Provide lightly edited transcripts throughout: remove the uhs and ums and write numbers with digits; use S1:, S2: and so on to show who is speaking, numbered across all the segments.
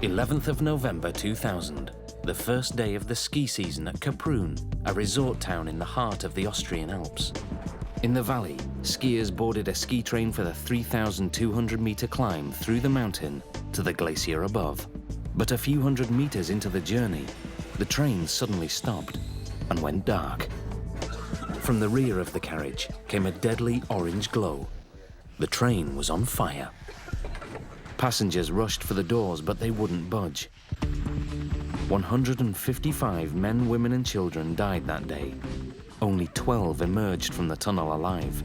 S1: 11th of November 2000, the first day of the ski season at Kaprun, a resort town in the heart of the Austrian Alps. In the valley, skiers boarded a ski train for the 3,200-meter climb through the mountain to the glacier above. But a few hundred meters into the journey, the train suddenly stopped and went dark. From the rear of the carriage came a deadly orange glow. The train was on fire. Passengers rushed for the doors, but they wouldn't budge. 155 men, women and children died that day. Only 12 emerged from the tunnel alive.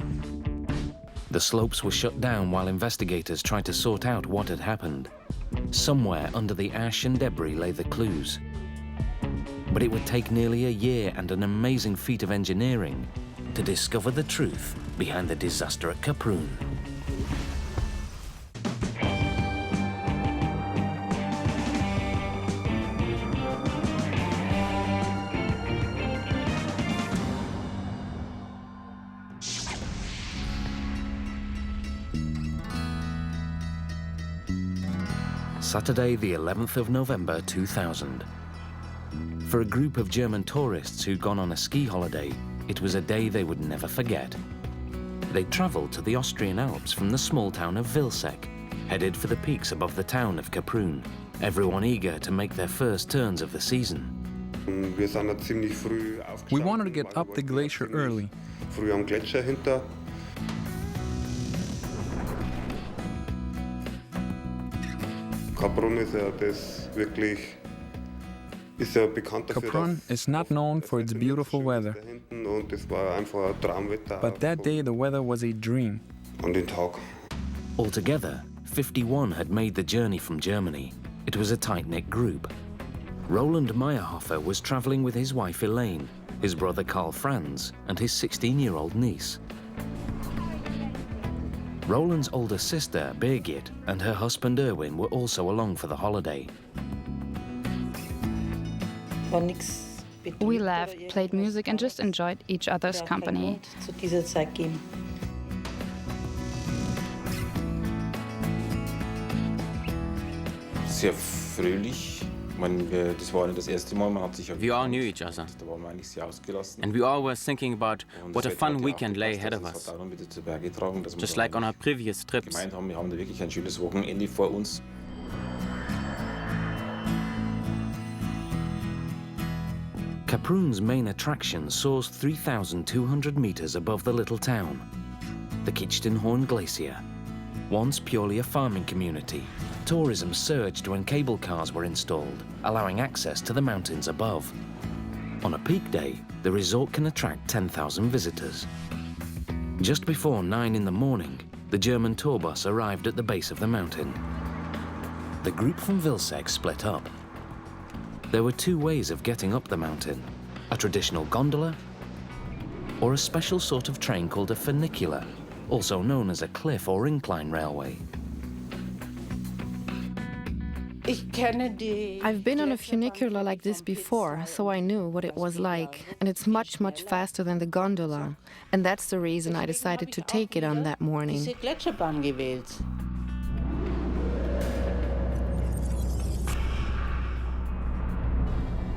S1: The slopes were shut down while investigators tried to sort out what had happened. Somewhere under the ash and debris lay the clues. But it would take nearly a year and an amazing feat of engineering to discover the truth behind the disaster at Kaprun. Saturday, the 11th of November 2000. For a group of German tourists who'd gone on a ski holiday, it was a day they would never forget. They traveled to the Austrian Alps from the small town of Vilseck, headed for the peaks above the town of Kaprun, everyone eager to make their first turns of the season.
S2: We wanted to get up the glacier early. Kaprun is not known for its beautiful weather, but that day the weather was a dream.
S1: Altogether, 51 had made the journey from Germany. It was a tight-knit group. Roland Meyerhofer was traveling with his wife Elaine, his brother Karl Franz, and his 16-year-old niece. Roland's older sister, Birgit, and her husband Erwin were also along for the holiday.
S3: We laughed, played music and just enjoyed each other's company.
S4: Sehr fröhlich. Das war das erste Mal, man hat sich
S5: We all knew each other, and we all were thinking about what a fun weekend lay ahead of us, just like on our previous trips.
S4: Wir haben da wirklich ein schönes Wochenende vor uns.
S1: Kaprun's main attraction soars 3,200 meters above the little town, the Kitzsteinhorn Glacier. Once purely a farming community, tourism surged when cable cars were installed, allowing access to the mountains above. On a peak day, the resort can attract 10,000 visitors. Just before 9 in the morning, the German tour bus arrived at the base of the mountain. The group from Vilseck split up. There were two ways of getting up the mountain: a traditional gondola or a special sort of train called a funicular, also known as a cliff or incline railway.
S6: I've been on a funicular like this before, so I knew what it was like, and it's much, much faster than the gondola. And that's the reason I decided to take it on that morning.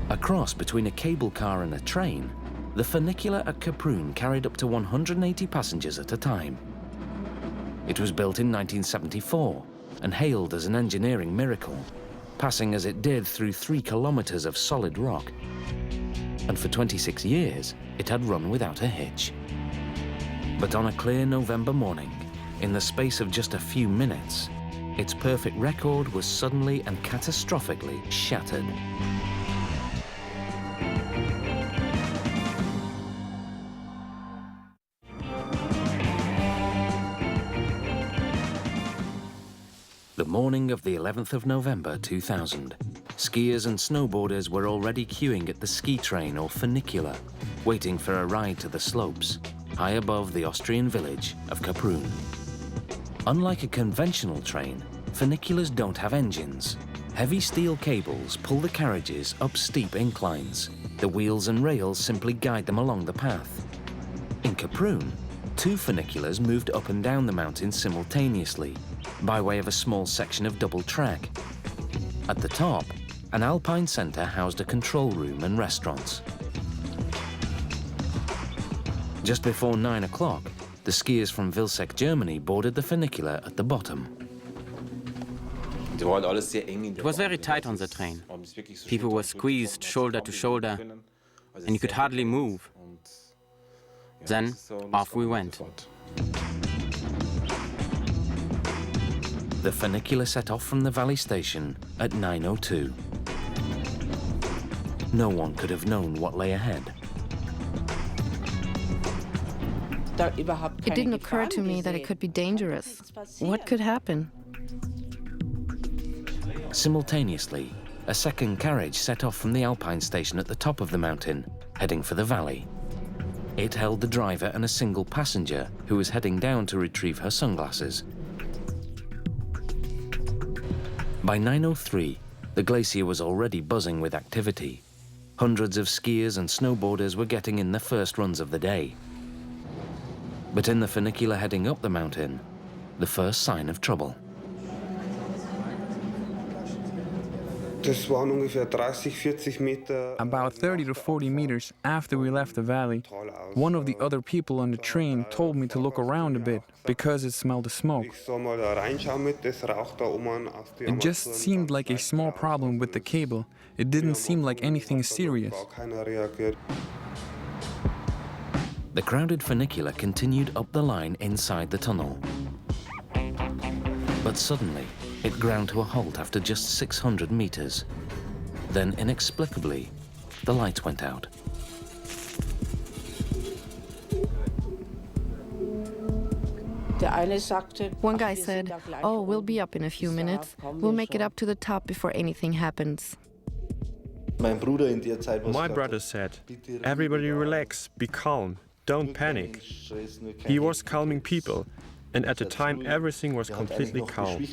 S1: A cross between a cable car and a train, the funicular at Kaprun carried up to 180 passengers at a time. It was built in 1974 and hailed as an engineering miracle, passing as it did through 3 kilometers of solid rock. And for 26 years, it had run without a hitch. But on a clear November morning, in the space of just a few minutes, its perfect record was suddenly and catastrophically shattered. The morning of the 11th of November 2000, skiers and snowboarders were already queuing at the ski train or funicular, waiting for a ride to the slopes, high above the Austrian village of Kaprun. Unlike a conventional train, funiculars don't have engines. Heavy steel cables pull the carriages up steep inclines. The wheels and rails simply guide them along the path. In Kaprun, 2 funiculars moved up and down the mountain simultaneously, by way of a small section of double track. At the top, an alpine center housed a control room and restaurants. Just before 9 o'clock, the skiers from Vilseck, Germany boarded the funicular at the bottom.
S5: It was very tight on the train. People were squeezed shoulder to shoulder, and you could hardly move. Then, off we went.
S1: The funicular set off from the valley station at 9:02. No one could have known what lay ahead.
S6: It didn't occur to me that it could be dangerous. What could happen?
S1: Simultaneously, a second carriage set off from the alpine station at the top of the mountain, heading for the valley. It held the driver and a single passenger who was heading down to retrieve her sunglasses. By 9:03, the glacier was already buzzing with activity. Hundreds of skiers and snowboarders were getting in the first runs of the day. But in the funicular heading up the mountain, the first sign of trouble.
S2: About 30 to 40 meters after we left the valley, one of the other people on the train told me to look around a bit because it smelled of smoke. It just seemed like a small problem with the cable. It didn't seem like anything serious.
S1: The crowded funicular continued up the line inside the tunnel. But suddenly, it ground to a halt after just 600 meters. Then, inexplicably, the lights went out.
S6: One guy said, "Oh, we'll be up in a few minutes. We'll make it up to the top before anything happens."
S7: My brother said, "Everybody relax, be calm, don't panic." He was calming people, and at the time everything was completely calm.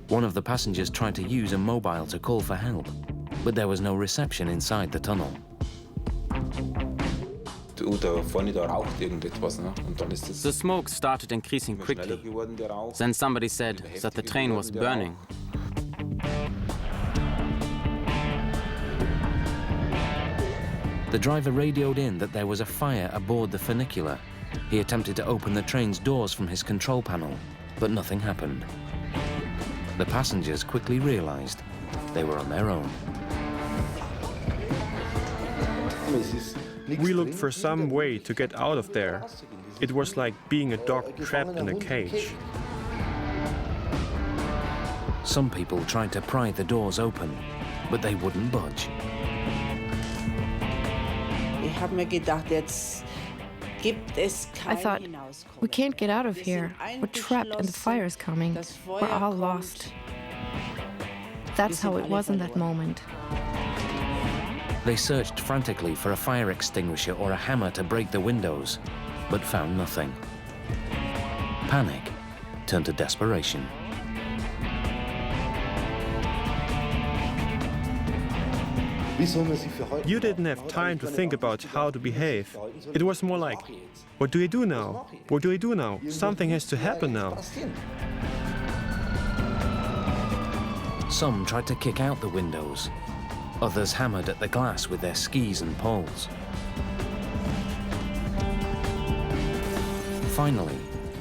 S1: One of the passengers tried to use a mobile to call for help, but there was no reception inside the tunnel.
S5: The smoke started increasing quickly. Then somebody said that the train was burning.
S1: The driver radioed in that there was a fire aboard the funicular. He attempted to open the train's doors from his control panel, but nothing happened. The passengers quickly realized they were on their own.
S7: We looked for some way to get out of there. It was like being a dog trapped in a cage.
S1: Some people tried to pry the doors open, but they wouldn't budge.
S6: I thought, we can't get out of here. We're trapped and the fire is coming. We're all lost. That's how it was in that moment.
S1: They searched frantically for a fire extinguisher or a hammer to break the windows, but found nothing. Panic turned to desperation.
S7: You didn't have time to think about how to behave. It was more like, what do we do now? What do we do now? Something has to happen now.
S1: Some tried to kick out the windows. Others hammered at the glass with their skis and poles. Finally,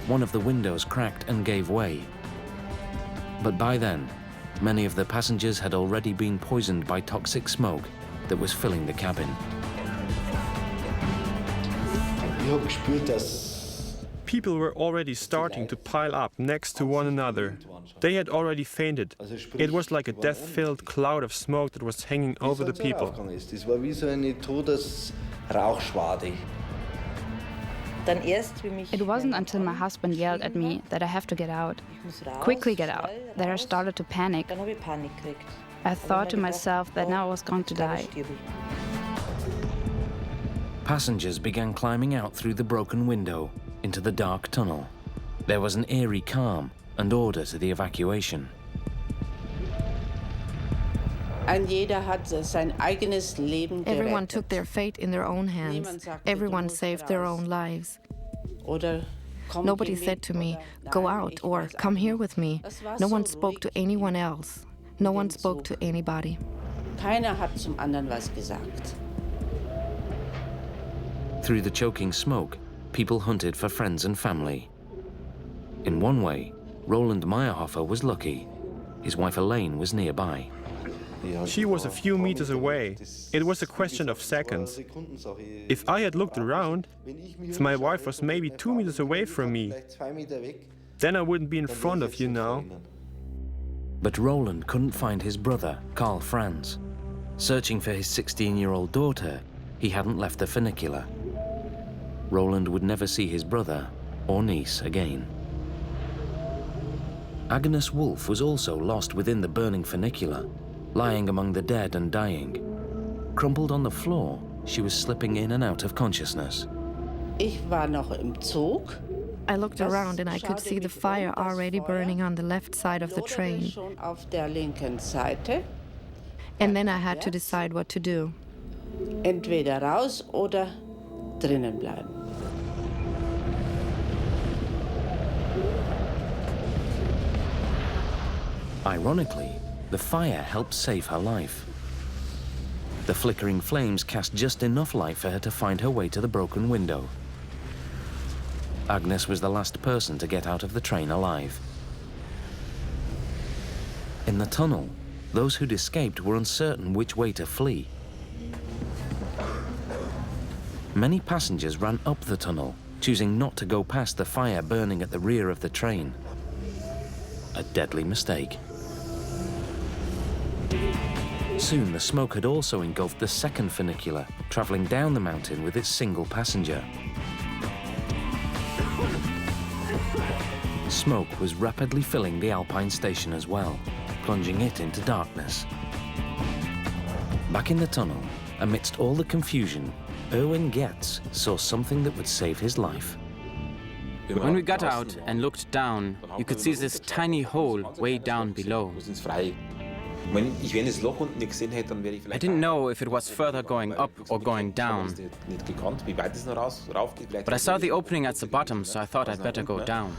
S1: one of the windows cracked and gave way. But by then, many of the passengers had already been poisoned by toxic smoke that was filling the cabin.
S7: People were already starting to pile up next to one another. They had already fainted. It was like a death-filled cloud of smoke that was hanging over the people.
S3: It wasn't until my husband yelled at me that I have to get out. Quickly get out, that I started to panic. I thought to myself that now I was going to die.
S1: Passengers began climbing out through the broken window into the dark tunnel. There was an eerie calm and order to the evacuation.
S6: Everyone took their fate in their own hands. Everyone saved their own lives. Nobody said to me, "Go out," or "Come here with me." No one spoke to anyone else. No one spoke to anybody.
S8: Keiner hat zum anderen was gesagt.
S1: Through the choking smoke, people hunted for friends and family. In one way, Roland Meyerhofer was lucky. His wife Elaine was nearby.
S7: She was a few meters away. It was a question of seconds. If I had looked around, if my wife was maybe 2 meters away from me, then I wouldn't be in front of you now.
S1: But Roland couldn't find his brother, Karl Franz. Searching for his 16-year-old daughter, he hadn't left the funicular. Roland would never see his brother or niece again. Agnes Wolf was also lost within the burning funicular, lying among the dead and dying. Crumpled on the floor, she was slipping in and out of consciousness.
S8: Ich war noch im Zug.
S6: I looked around and I could see the fire already burning on the left side of the train.
S8: Schon auf der linken Seite.
S6: And then I had to decide what to do.
S8: Entweder raus oder drinnen bleiben.
S1: Ironically, the fire helped save her life. The flickering flames cast just enough light for her to find her way to the broken window. Agnes was the last person to get out of the train alive. In the tunnel, those who'd escaped were uncertain which way to flee. Many passengers ran up the tunnel, choosing not to go past the fire burning at the rear of the train. A deadly mistake. Soon the smoke had also engulfed the second funicular, traveling down the mountain with its single passenger. Smoke was rapidly filling the Alpine station as well, plunging it into darkness. Back in the tunnel, amidst all the confusion, Erwin Getz saw something that would save his life.
S5: When we got out and looked down, you could see this tiny hole way down below. I didn't know if it was further going up or going down. But I saw the opening at the bottom, so I thought I'd better go down.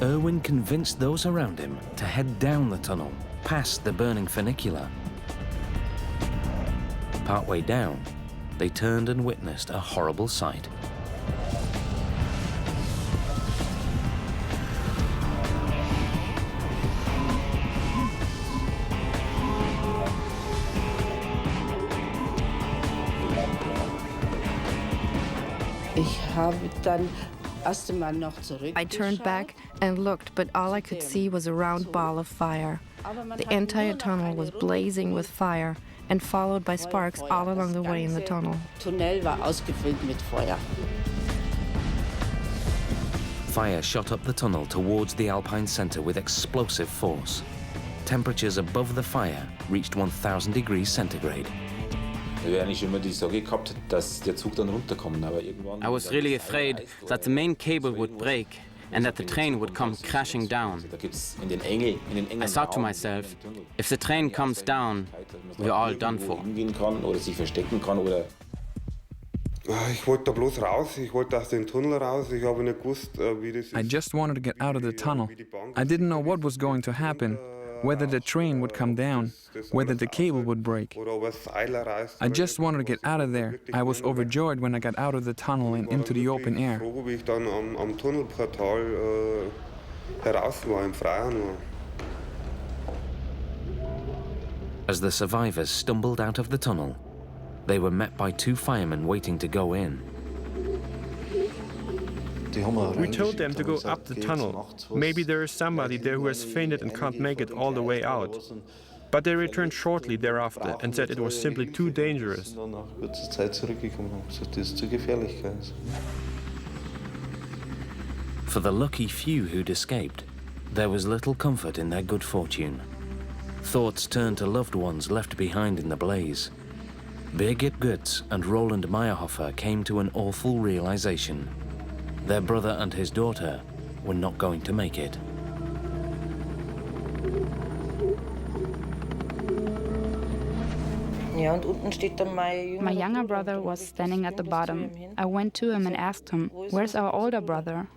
S1: Erwin convinced those around him to head down the tunnel, past the burning funicular. Partway down, they turned and witnessed a horrible sight.
S6: I turned back and looked, but all I could see was a round ball of fire. The entire tunnel was blazing with fire and followed by sparks all along the way in the tunnel.
S1: Fire shot up the tunnel towards the Alpine center with explosive force. Temperatures above the fire reached 1,000 degrees centigrade.
S5: I was really afraid that the main cable would break and that the train would come crashing down. I thought to myself, if the train comes down, we're all done for.
S2: I just wanted to get out of the tunnel. I didn't know what was going to happen, whether the train would come down, whether the cable would break. I just wanted to get out of there. I was overjoyed when I got out of the tunnel and into the open air.
S1: As the survivors stumbled out of the tunnel, they were met by two firemen waiting to go in.
S7: We told them to go up the tunnel. Maybe there is somebody there who has fainted and can't make it all the way out. But they returned shortly thereafter and said it was simply too dangerous.
S1: For the lucky few who'd escaped, there was little comfort in their good fortune. Thoughts turned to loved ones left behind in the blaze. Birgit Goetz and Roland Meyerhofer came to an awful realization. Their brother and his daughter were not going to make it.
S3: My younger brother was standing at the bottom. I went to him and asked him, "Where's our older brother?"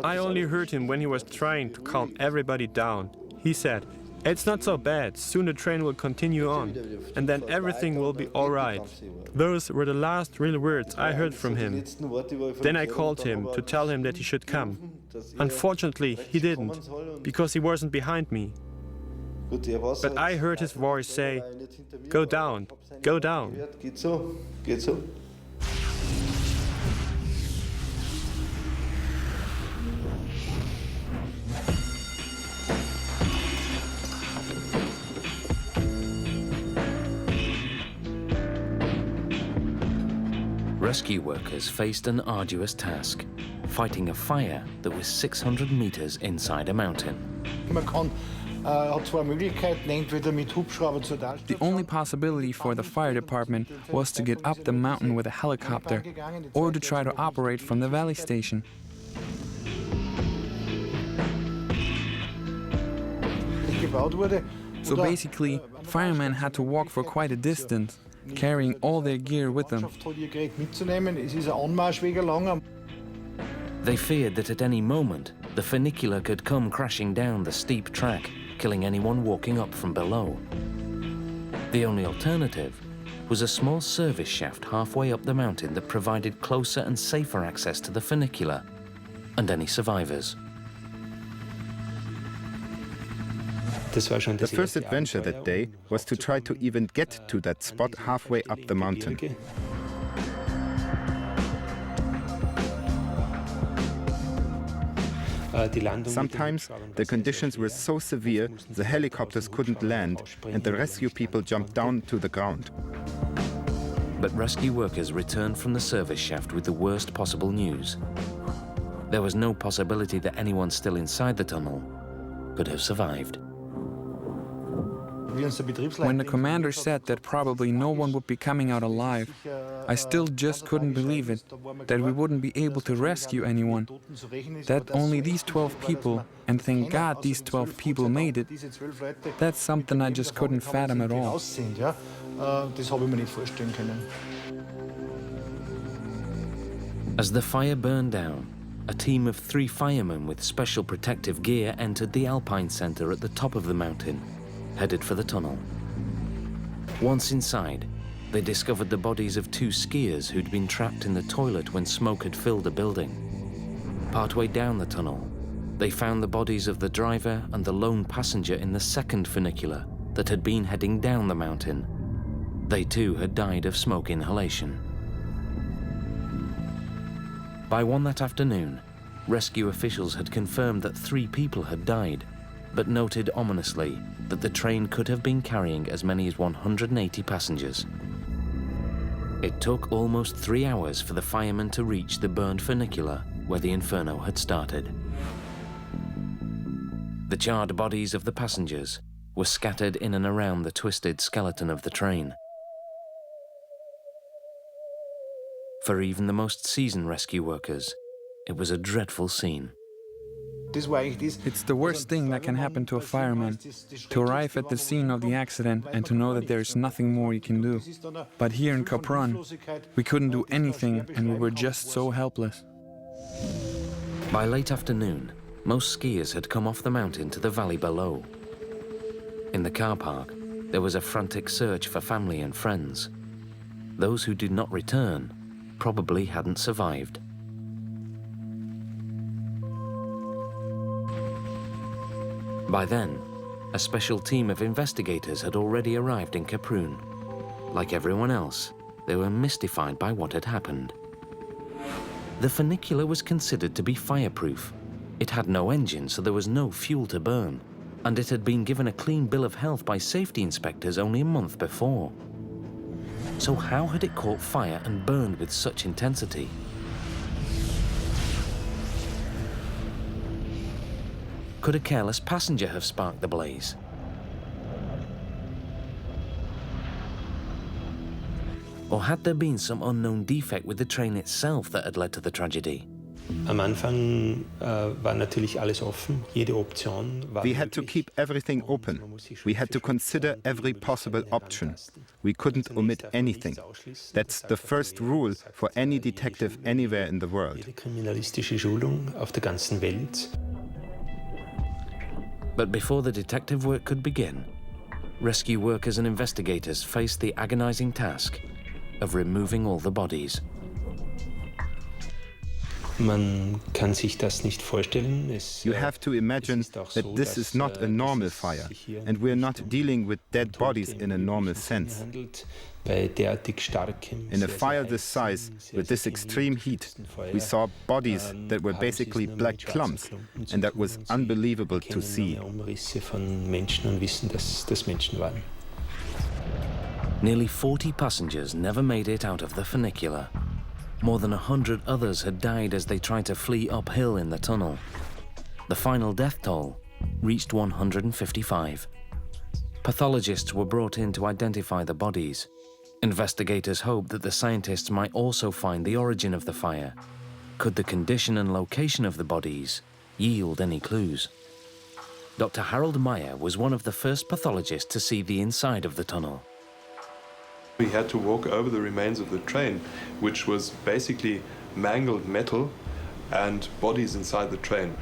S7: I only heard him when he was trying to calm everybody down. He said, "It's not so bad, soon the train will continue on, and then everything will be all right." Those were the last real words I heard from him. Then I called him to tell him that he should come. Unfortunately, he didn't, because he wasn't behind me. But I heard his voice say, "Go down, go down."
S1: Rescue workers faced an arduous task, fighting a fire that was 600 meters inside a mountain.
S2: The only possibility for the fire department was to get up the mountain with a helicopter or to try to operate from the valley station. So basically, firemen had to walk for quite a distance, carrying all their gear with them.
S1: They feared that at any moment, the funicular could come crashing down the steep track, killing anyone walking up from below. The only alternative was a small service shaft halfway up the mountain that provided closer and safer access to the funicular and any survivors.
S9: The first adventure that day was to try to even get to that spot halfway up the mountain. Sometimes the conditions were so severe the helicopters couldn't land and the rescue people jumped down to the ground.
S1: But rescue workers returned from the service shaft with the worst possible news. There was no possibility that anyone still inside the tunnel could have survived.
S2: When the commander said that probably no one would be coming out alive, I still just couldn't believe it, that we wouldn't be able to rescue anyone, that only these 12 people, and thank God these 12 people made it, that's something I just couldn't fathom at all.
S1: As the fire burned down, a team of 3 firemen with special protective gear entered the Alpine Center at the top of the mountain, headed for the tunnel. Once inside, they discovered the bodies of 2 skiers who'd been trapped in the toilet when smoke had filled the building. Partway down the tunnel, they found the bodies of the driver and the lone passenger in the second funicular that had been heading down the mountain. They too had died of smoke inhalation. By 1 that afternoon, rescue officials had confirmed that 3 people had died, but noted ominously that the train could have been carrying as many as 180 passengers. It took almost 3 hours for the firemen to reach the burned funicular where the Inferno had started. The charred bodies of the passengers were scattered in and around the twisted skeleton of the train. For even the most seasoned rescue workers, it was a dreadful scene.
S2: It's the worst thing that can happen to a fireman, to arrive at the scene of the accident and to know that there's nothing more you can do. But here in Kaprun, we couldn't do anything and we were just so helpless.
S1: By late afternoon, most skiers had come off the mountain to the valley below. In the car park, there was a frantic search for family and friends. Those who did not return probably hadn't survived. By then, a special team of investigators had already arrived in Kaprun. Like everyone else, they were mystified by what had happened. The funicular was considered to be fireproof. It had no engine, so there was no fuel to burn, and it had been given a clean bill of health by safety inspectors only a month before. So how had it caught fire and burned with such intensity? Could a careless passenger have sparked the blaze? Or had there been some unknown defect with the train itself that had led to the tragedy?
S10: Am Anfang war natürlich alles offen, jede Option war
S9: We had to
S10: möglich.
S9: keep everything open. We had to consider every possible option. We couldn't omit anything. That's the first rule for any detective anywhere in the world.
S10: Jede kriminalistische Schulung auf der ganzen Welt.
S1: But before the detective work could begin, rescue workers and investigators faced the agonizing task of removing all the bodies.
S10: Man kann sich das nicht vorstellen.
S9: You have to imagine that this is not a normal fire, and we're not dealing with dead bodies in a normal sense. In a fire this size, with this extreme heat, we saw bodies that were basically black clumps, and that was unbelievable to see.
S1: Nearly 40 passengers never made it out of the funicular. More than 100 others had died as they tried to flee uphill in the tunnel. The final death toll reached 155. Pathologists were brought in to identify the bodies. Investigators hoped that the scientists might also find the origin of the fire. Could the condition and location of the bodies yield any clues? Dr. Harold Meyer was one of the first pathologists to see the inside of the tunnel.
S11: We had to walk over the remains of the train, which was basically mangled metal and bodies inside the train.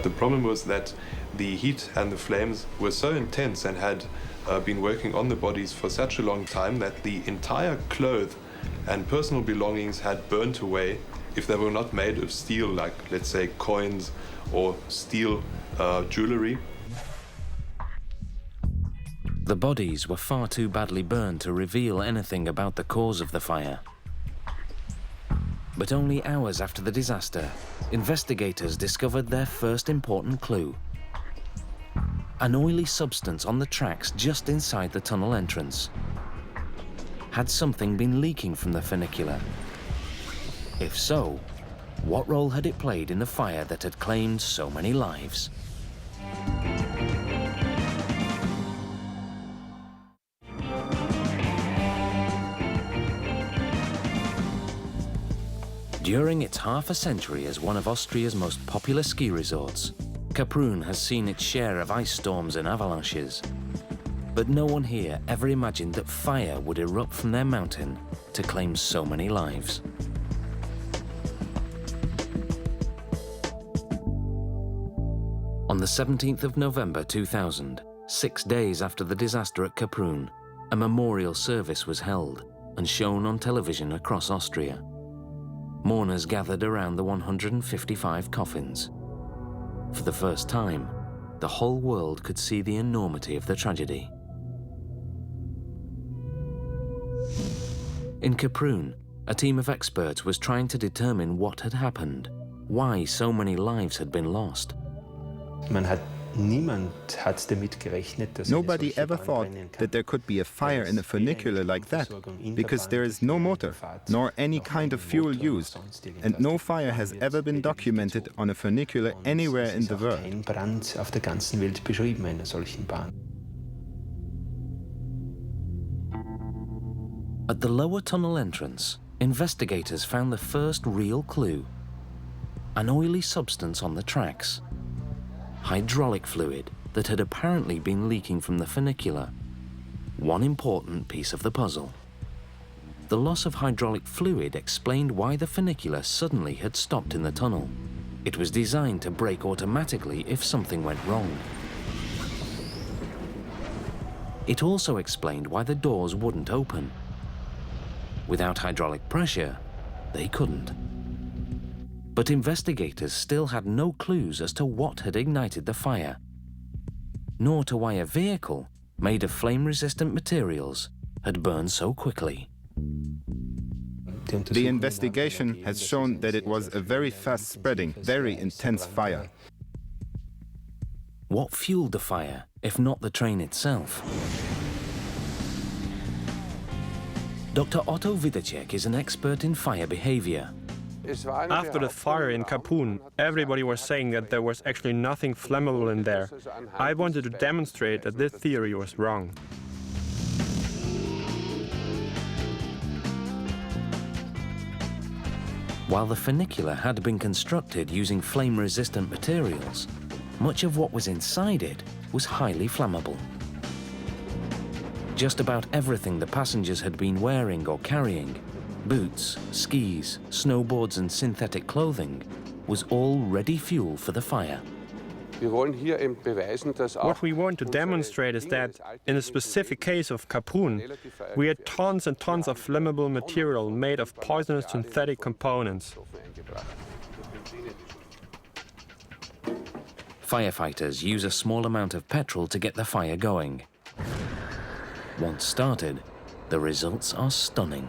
S11: The problem was that the heat and the flames were so intense and had been working on the bodies for such a long time that the entire clothes and personal belongings had burnt away if they were not made of steel, like, let's say, coins or steel jewelry.
S1: The bodies were far too badly burned to reveal anything about the cause of the fire. But only hours after the disaster, investigators discovered their first important clue. An oily substance on the tracks just inside the tunnel entrance. Had something been leaking from the funicular? If so, what role had it played in the fire that had claimed so many lives? During its half a century as one of Austria's most popular ski resorts, Kaprun has seen its share of ice storms and avalanches. But no one here ever imagined that fire would erupt from their mountain to claim so many lives. On the 17th of November 2000, 6 days after the disaster at Kaprun, a memorial service was held and shown on television across Austria. Mourners gathered around the 155 coffins. For the first time, the whole world could see the enormity of the tragedy. In Kaprun, a team of experts was trying to determine what had happened, why so many lives had been lost.
S9: Nobody ever thought that there could be a fire in a funicular like that, because there is no motor, nor any kind of fuel used, and no fire has ever been documented on a funicular anywhere in the world.
S1: At the lower tunnel entrance, investigators found the first real clue: an oily substance on the tracks. Hydraulic fluid that had apparently been leaking from the funicular. One important piece of the puzzle. The loss of hydraulic fluid explained why the funicular suddenly had stopped in the tunnel. It was designed to brake automatically if something went wrong. It also explained why the doors wouldn't open. Without hydraulic pressure, they couldn't. But investigators still had no clues as to what had ignited the fire, nor to why a vehicle made of flame-resistant materials had burned so quickly.
S9: The investigation has shown that it was a very fast-spreading, very intense fire.
S1: What fueled the fire, if not the train itself? Dr. Otto Widacek is an expert in fire behavior.
S7: After the fire in Kaprun, everybody was saying that there was actually nothing flammable in there. I wanted to demonstrate that this theory was wrong.
S1: While the funicular had been constructed using flame-resistant materials, much of what was inside it was highly flammable. Just about everything the passengers had been wearing or carrying, boots, skis, snowboards and synthetic clothing, was all ready fuel for the fire.
S7: What we want to demonstrate is that, in a specific case of Kaprun, we had tons and tons of flammable material made of poisonous synthetic components.
S1: Firefighters use a small amount of petrol to get the fire going. Once started, the results are stunning.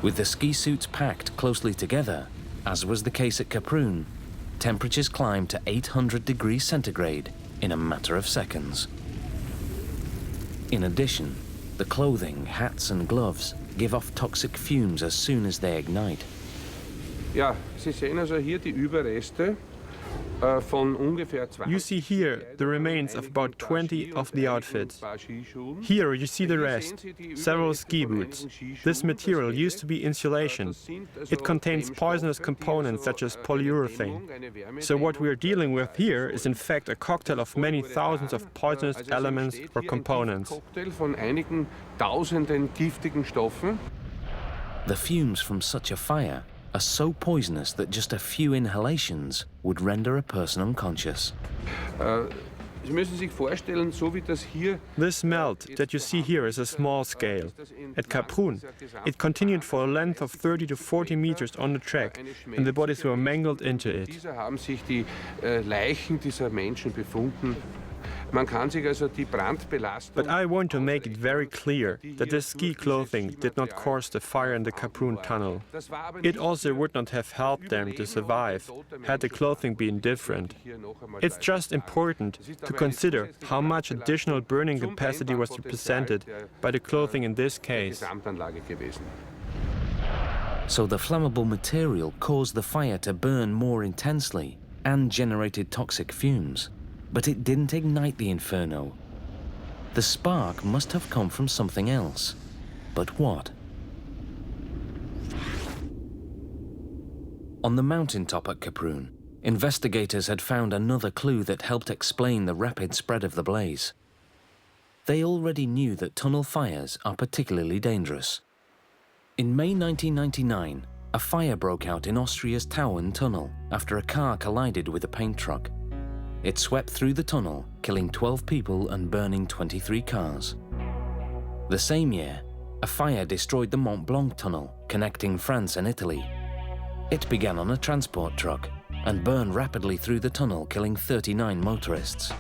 S1: With the ski suits packed closely together, as was the case at Kaprun, temperatures climbed to 800 degrees centigrade in a matter of seconds. In addition, the clothing, hats and gloves give off toxic fumes as soon as they ignite.
S12: Ja, Sie sehen also hier die Überreste von ungefähr 20.
S7: You see here the remains of about 20 of the outfits. Here you see the rest, several ski boots. This material used to be insulation. It contains poisonous components such as polyurethane. So what we are dealing with here is in fact a cocktail of many thousands of poisonous elements or components.
S12: Von einigen tausenden giftigen Stoffen.
S1: The fumes from such a fire are so poisonous that just a few inhalations would render a person unconscious.
S12: Sie müssen sich vorstellen, so wie das hier.
S7: This melt that you see here is a small scale. At Kaprun, it continued for a length of 30 to 40 meters on the track, and the bodies were mangled into it.
S12: Dieser haben sich die Leichen dieser Menschen befunden. Man kann sich also die Brandbelastung.
S7: But I want to make it very clear that the ski clothing did not cause the fire in the Kaprun tunnel. It also would not have helped them to survive had the clothing been different. It's just important to consider how much additional burning capacity was represented by the clothing in this case.
S1: So the flammable material caused the fire to burn more intensely and generated toxic fumes. But it didn't ignite the Inferno. The spark must have come from something else. But what? On the mountaintop at Kaprun, investigators had found another clue that helped explain the rapid spread of the blaze. They already knew that tunnel fires are particularly dangerous. In May 1999, a fire broke out in Austria's Tauern tunnel after a car collided with a paint truck. It swept through the tunnel, killing 12 people and burning 23 cars. The same year, a fire destroyed the Mont Blanc tunnel, connecting France and Italy. It began on a transport truck and burned rapidly through the tunnel, killing 39 motorists.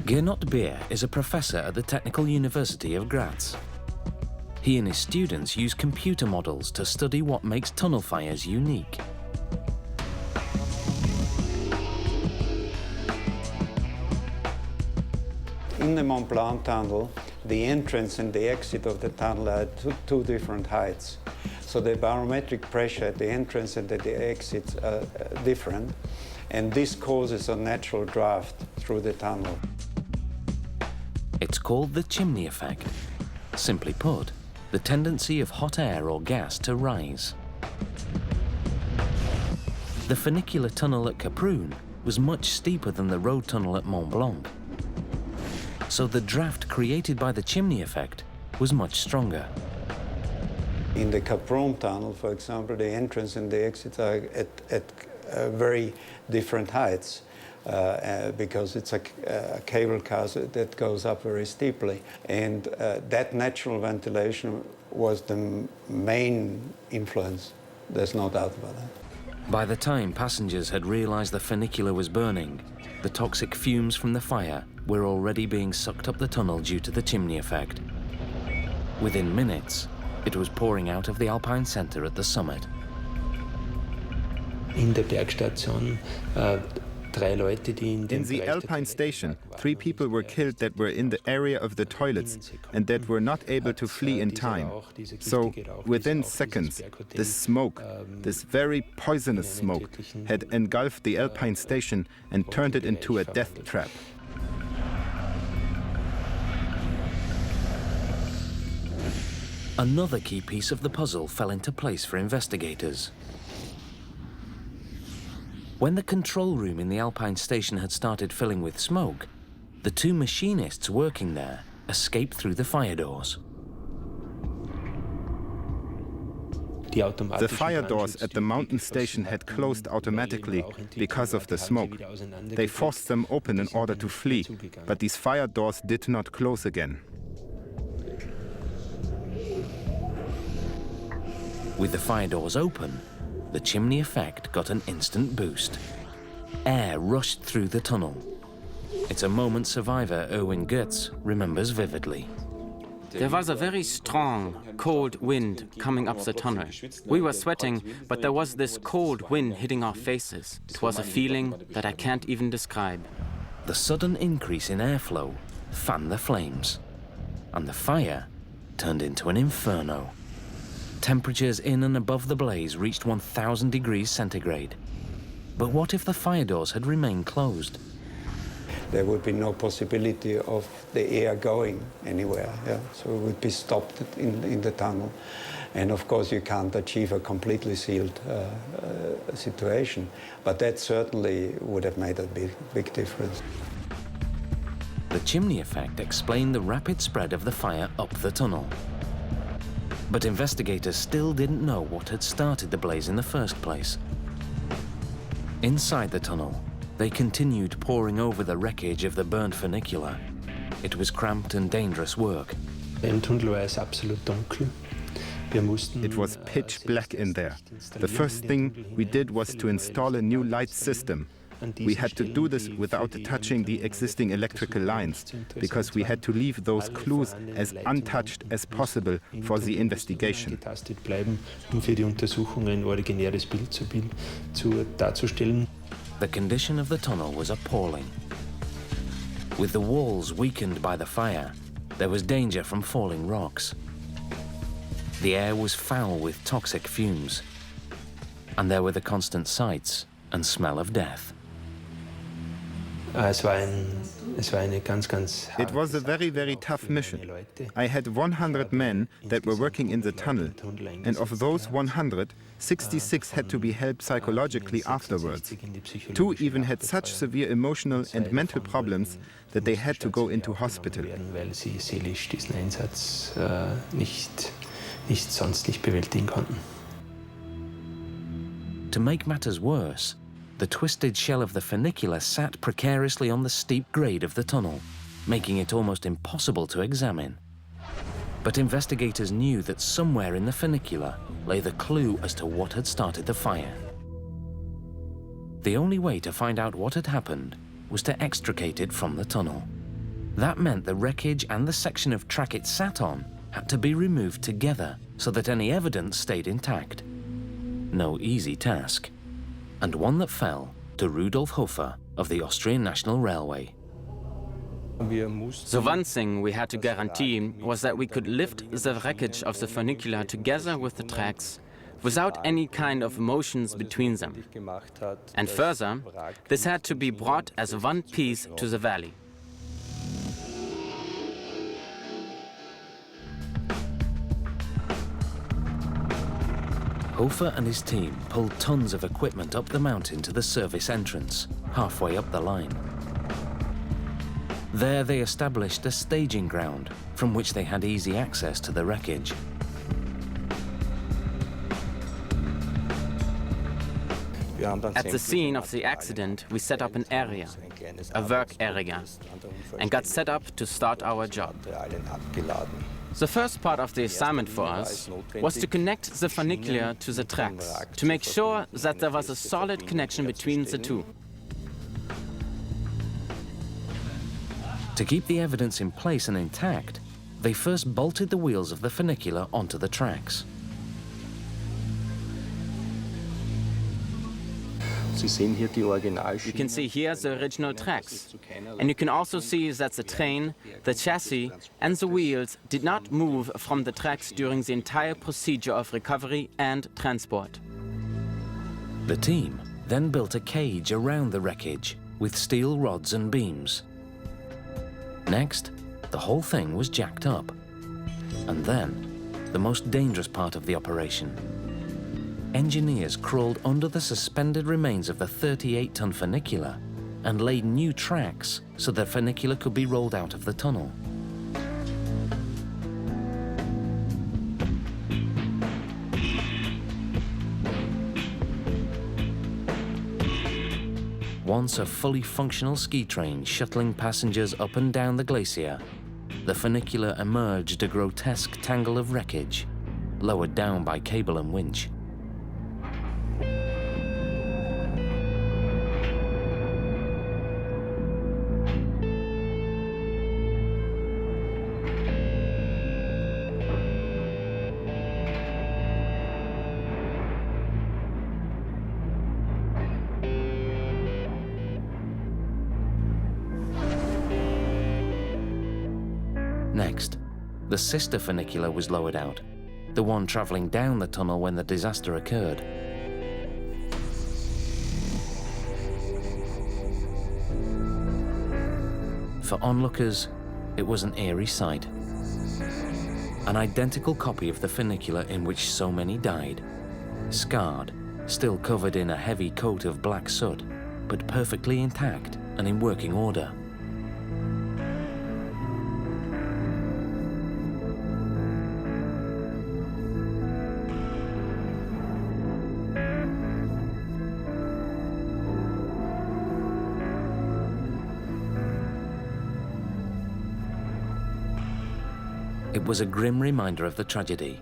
S1: Gernot Beer is a professor at the Technical University of Graz. He and his students use computer models to study what makes tunnel fires unique.
S13: In the Mont Blanc tunnel, the entrance and the exit of the tunnel are two different heights. So the barometric pressure at the entrance and at the exit are different, and this causes a natural draft through the tunnel.
S1: It's called the chimney effect. Simply put, the tendency of hot air or gas to rise. The funicular tunnel at Kaprun was much steeper than the road tunnel at Mont Blanc. So the draft created by the chimney effect was much stronger.
S13: In the Kaprun tunnel, for example, the entrance and the exit are at very different heights because it's a cable car that goes up very steeply. And that natural ventilation was the main influence. There's no doubt about that.
S1: By the time passengers had realized the funicular was burning, the toxic fumes from the fire were already being sucked up the tunnel due to the chimney effect. Within minutes, it was pouring out of the Alpine Center at the summit.
S10: In der Bergstation,
S9: in the Alpine station, 3 people were killed that were in the area of the toilets and that were not able to flee in time. So, within seconds, this smoke, this very poisonous smoke, had engulfed the Alpine station and turned it into a death trap.
S1: Another key piece of the puzzle fell into place for investigators. When the control room in the Alpine station had started filling with smoke, the two machinists working there escaped through the fire doors.
S9: The fire doors at the mountain station had closed automatically because of the smoke. They forced them open in order to flee, but these fire doors did not close again.
S1: With the fire doors open, the chimney effect got an instant boost. Air rushed through the tunnel. It's a moment survivor Erwin Goetz remembers vividly.
S5: There was a very strong, cold wind coming up the tunnel. We were sweating, but there was this cold wind hitting our faces. It was a feeling that I can't even describe.
S1: The sudden increase in airflow fanned the flames, and the fire turned into an inferno. Temperatures in and above the blaze reached 1,000 degrees centigrade. But what if the fire doors had remained closed?
S13: There would be no possibility of the air going anywhere, yeah? So it would be stopped in the tunnel. And of course you can't achieve a completely sealed situation, but that certainly would have made a big difference.
S1: The chimney effect explained the rapid spread of the fire up the tunnel. But investigators still didn't know what had started the blaze in the first place. Inside the tunnel, they continued poring over the wreckage of the burned funicular. It was cramped and dangerous work.
S9: It was pitch black in there. The first thing we did was to install a new light system. We had to do this without touching the existing electrical lines, because we had to leave those clues as untouched as possible for the investigation.
S1: The condition of the tunnel was appalling. With the walls weakened by the fire, there was danger from falling rocks. The air was foul with toxic fumes, and there were the constant sights and smell of death.
S9: It was a very, very tough mission. I had 100 men that were working in the tunnel, and of those 100, 66 had to be helped psychologically afterwards. 2 even had such severe emotional and mental problems that they had to go into hospital.
S1: To make matters worse, the twisted shell of the funicular sat precariously on the steep grade of the tunnel, making it almost impossible to examine. But investigators knew that somewhere in the funicular lay the clue as to what had started the fire. The only way to find out what had happened was to extricate it from the tunnel. That meant the wreckage and the section of track it sat on had to be removed together so that any evidence stayed intact. No easy task, and one that fell to Rudolf Hofer of the Austrian National Railway.
S5: So one thing we had to guarantee was that we could lift the wreckage of the funicular together with the tracks without any kind of motions between them. And further, this had to be brought as one piece to the valley.
S1: Hofer and his team pulled tons of equipment up the mountain to the service entrance, halfway up the line. There they established a staging ground from which they had easy access to the wreckage.
S5: At the scene of the accident, we set up an area, a work area, and got set up to start our job. The first part of the assignment for us was to connect the funicular to the tracks, to make sure that there was a solid connection between the two.
S1: To keep the evidence in place and intact, they first bolted the wheels of the funicular onto the tracks.
S5: You can see here the original tracks, and you can also see that the train, the chassis and the wheels did not move from the tracks during the entire procedure of recovery and transport.
S1: The team then built a cage around the wreckage with steel rods and beams. Next, the whole thing was jacked up, and then the most dangerous part of the operation. Engineers crawled under the suspended remains of the 38-ton funicular and laid new tracks so the funicular could be rolled out of the tunnel. Once a fully functional ski train shuttling passengers up and down the glacier, the funicular emerged a grotesque tangle of wreckage, lowered down by cable and winch. Next, the sister funicular was lowered out, the one traveling down the tunnel when the disaster occurred. For onlookers, it was an eerie sight. An identical copy of the funicular in which so many died, scarred, still covered in a heavy coat of black soot, but perfectly intact and in working order. It was a grim reminder of the tragedy,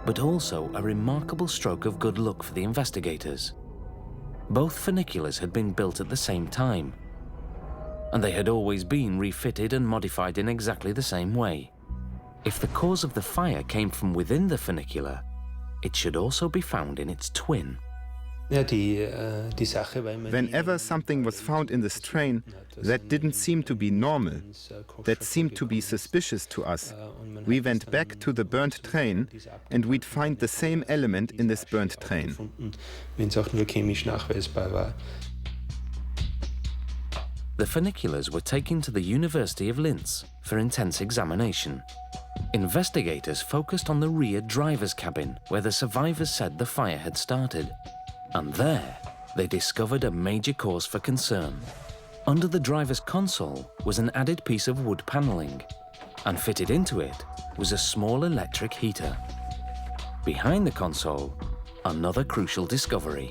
S1: but also a remarkable stroke of good luck for the investigators. Both funiculars had been built at the same time, and they had always been refitted and modified in exactly the same way. If the cause of the fire came from within the funicular, it should also be found in its twin.
S9: Whenever something was found in this train that didn't seem to be normal, that seemed to be suspicious to us, we went back to the burnt train and we'd find the same element in this burnt train.
S1: The funiculars were taken to the University of Linz for intense examination. Investigators focused on the rear driver's cabin, where the survivors said the fire had started. And there, they discovered a major cause for concern. Under the driver's console was an added piece of wood paneling, and fitted into it was a small electric heater. Behind the console, another crucial discovery: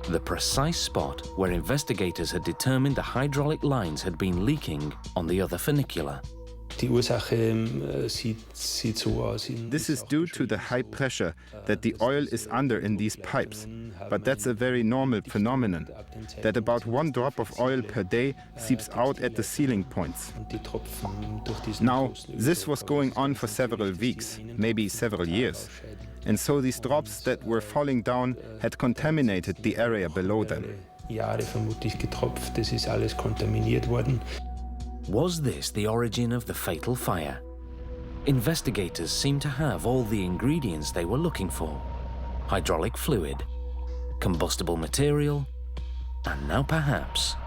S1: the precise spot where investigators had determined the hydraulic lines had been leaking on the other funicular.
S9: This is due to the high pressure that the oil is under in these pipes, but that's a very normal phenomenon, that about 1 drop of oil per day seeps out at the sealing points. Now, this was going on for several weeks, maybe several years, and so these drops that were falling down had contaminated the area below them.
S1: Was this the origin of the fatal fire? Investigators seemed to have all the ingredients they were looking for: hydraulic fluid, combustible material, and now perhaps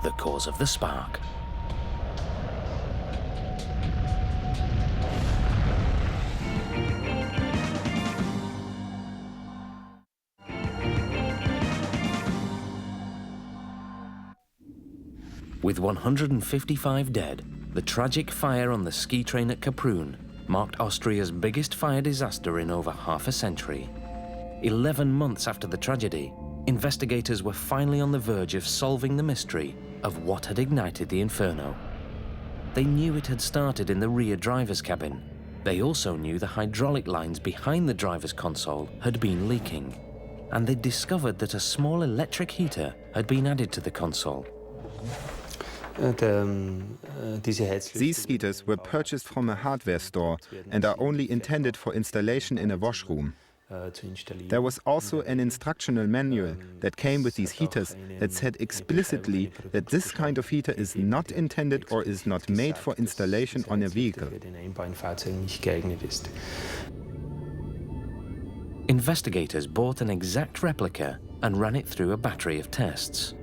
S1: the cause of the spark. With 155 dead, the tragic fire on the ski train at Kaprun marked Austria's biggest fire disaster in over half a century. 11 months after the tragedy, investigators were finally on the verge of solving the mystery of what had ignited the Inferno. They knew it had started in the rear driver's cabin. They also knew the hydraulic lines behind the driver's console had been leaking, and they discovered that a small electric heater had been added to the console.
S9: These heaters were purchased from a hardware store and are only intended for installation in a washroom. There was also an instructional manual that came with these heaters that said explicitly that this kind of heater is not intended or is not made for installation on a vehicle.
S1: Investigators bought an exact replica and ran it through a battery of tests.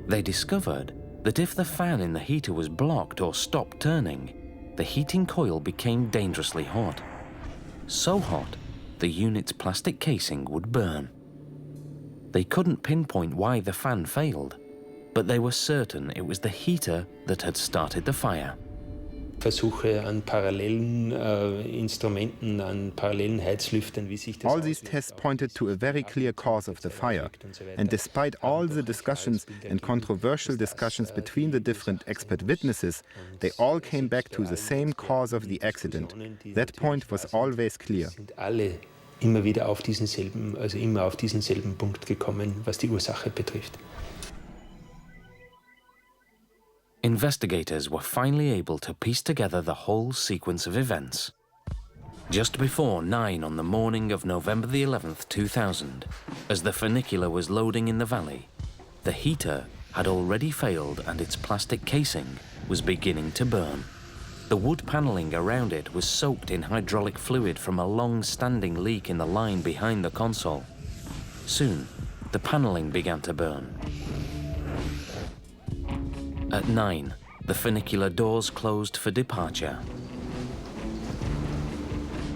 S1: They discovered that if the fan in the heater was blocked or stopped turning, the heating coil became dangerously hot. so hot the unit's plastic casing would burn. They couldn't pinpoint why the fan failed, but they were certain it was the heater that had started the fire.
S10: Versuche an parallelen Instrumenten, an parallelen Heizlüftern, wie sich das
S9: All these tests pointed to a very clear cause of the fire. And despite all the discussions and controversial discussions between the different expert witnesses, they all came back to the same cause of the accident. That point was always clear.
S10: Sind alle immer wieder auf diesen selben Punkt gekommen, was die Ursache betrifft.
S1: Investigators were finally able to piece together the whole sequence of events. Just before 9 on the morning of November the 11th, 2000, as the funicular was loading in the valley, the heater had already failed and its plastic casing was beginning to burn. The wood paneling around it was soaked in hydraulic fluid from a long-standing leak in the line behind the console. Soon, the paneling began to burn. At 9, the funicular doors closed for departure.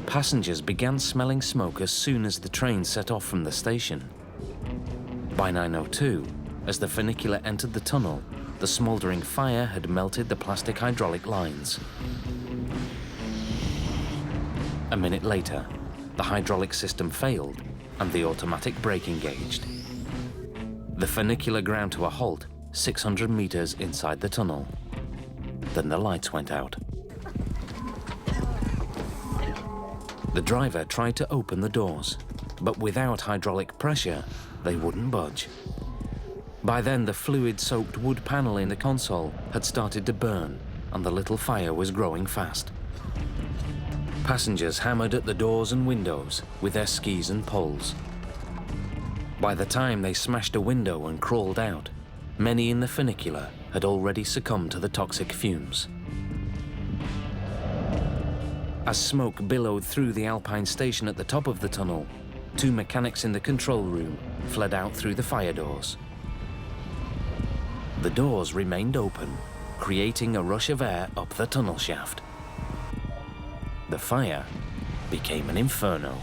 S1: Passengers began smelling smoke as soon as the train set off from the station. By 9:02, as the funicular entered the tunnel, the smouldering fire had melted the plastic hydraulic lines. A minute later, the hydraulic system failed and the automatic brake engaged. The funicular ground to a halt 600 meters inside the tunnel. Then the lights went out. The driver tried to open the doors, but without hydraulic pressure, they wouldn't budge. By then, the fluid-soaked wood panel in the console had started to burn, and the little fire was growing fast. Passengers hammered at the doors and windows with their skis and poles. By the time they smashed a window and crawled out, many in the funicular had already succumbed to the toxic fumes. As smoke billowed through the Alpine station at the top of the tunnel, 2 mechanics in the control room fled out through the fire doors. The doors remained open, creating a rush of air up the tunnel shaft. The fire became an inferno.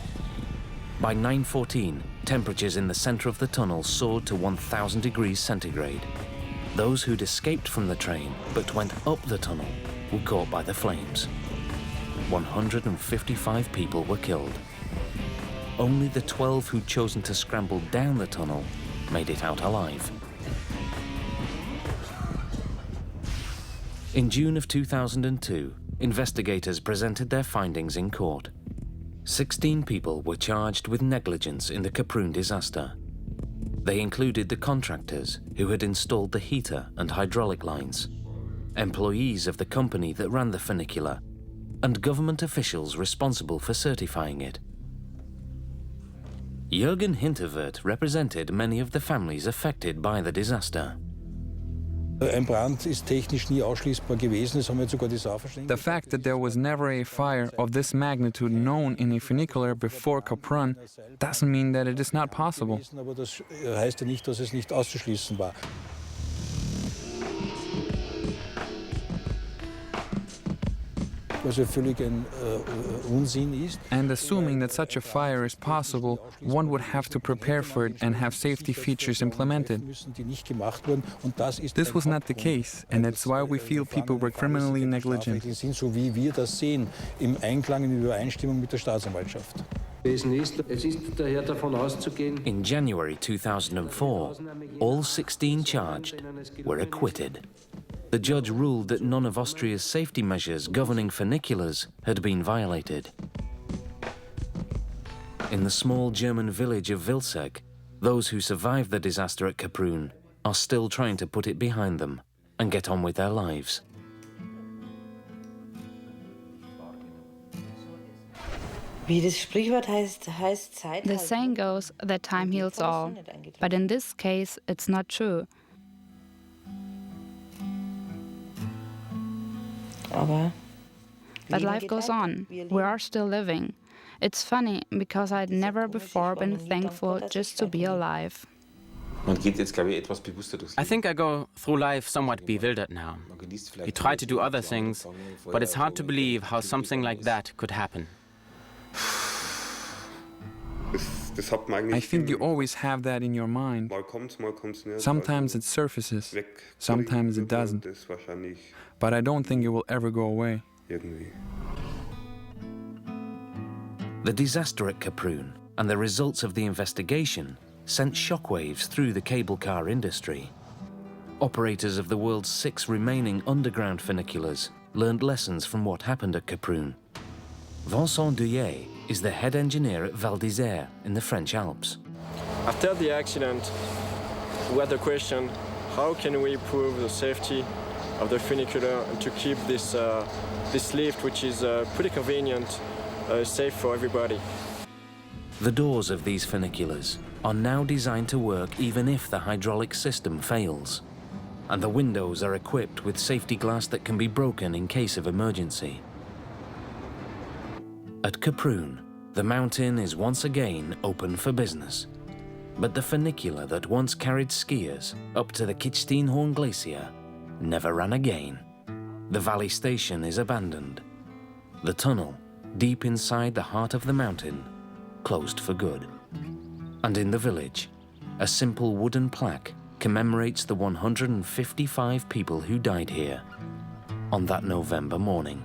S1: By 9:14, temperatures in the center of the tunnel soared to 1,000 degrees centigrade. Those who'd escaped from the train but went up the tunnel were caught by the flames. 155 people were killed. Only the 12 who'd chosen to scramble down the tunnel made it out alive. In June of 2002, investigators presented their findings in court. 16 people were charged with negligence in the Kaprun disaster. They included the contractors who had installed the heater and hydraulic lines, employees of the company that ran the funicular, and government officials responsible for certifying it. Jürgen Hinterwirth represented many of the families affected by the disaster.
S2: The fact that there was never a fire of this magnitude known in a funicular before Kaprun doesn't mean that it is not possible. And assuming that such a fire is possible, one would have to prepare for it and have safety features implemented. This was not the case, and that's why we feel people were criminally negligent.
S1: In January 2004, all 16 charged were acquitted. The judge ruled that none of Austria's safety measures governing funiculars had been violated. In the small German village of Vilseg, those who survived the disaster at Kaprun are still trying to put it behind them and get on with their lives.
S3: The saying goes that time heals all, but in this case, it's not true. But life goes on. We are still living. It's funny because I'd never before been thankful just to be alive.
S5: I think I go through life somewhat bewildered now. You try to do other things, but it's hard to believe how something like that could happen.
S2: I think you always have that in your mind. Sometimes it surfaces, sometimes it doesn't. But I don't think it will ever go away.
S1: The disaster at Kaprun and the results of the investigation sent shockwaves through the cable car industry. Operators of the world's 6 remaining underground funiculars learned lessons from what happened at Kaprun. Vincent Douillet is the head engineer at Val d'Isère in the French Alps.
S14: After the accident, we had the question, how can we improve the safety of the funicular and to keep this lift, which is pretty convenient, safe for everybody.
S1: The doors of these funiculars are now designed to work even if the hydraulic system fails. And the windows are equipped with safety glass that can be broken in case of emergency. At Kaprun, the mountain is once again open for business. But the funicular that once carried skiers up to the Kitzsteinhorn Glacier never ran again. The valley station is abandoned. The tunnel, deep inside the heart of the mountain, closed for good. And in the village, a simple wooden plaque commemorates the 155 people who died here on that November morning.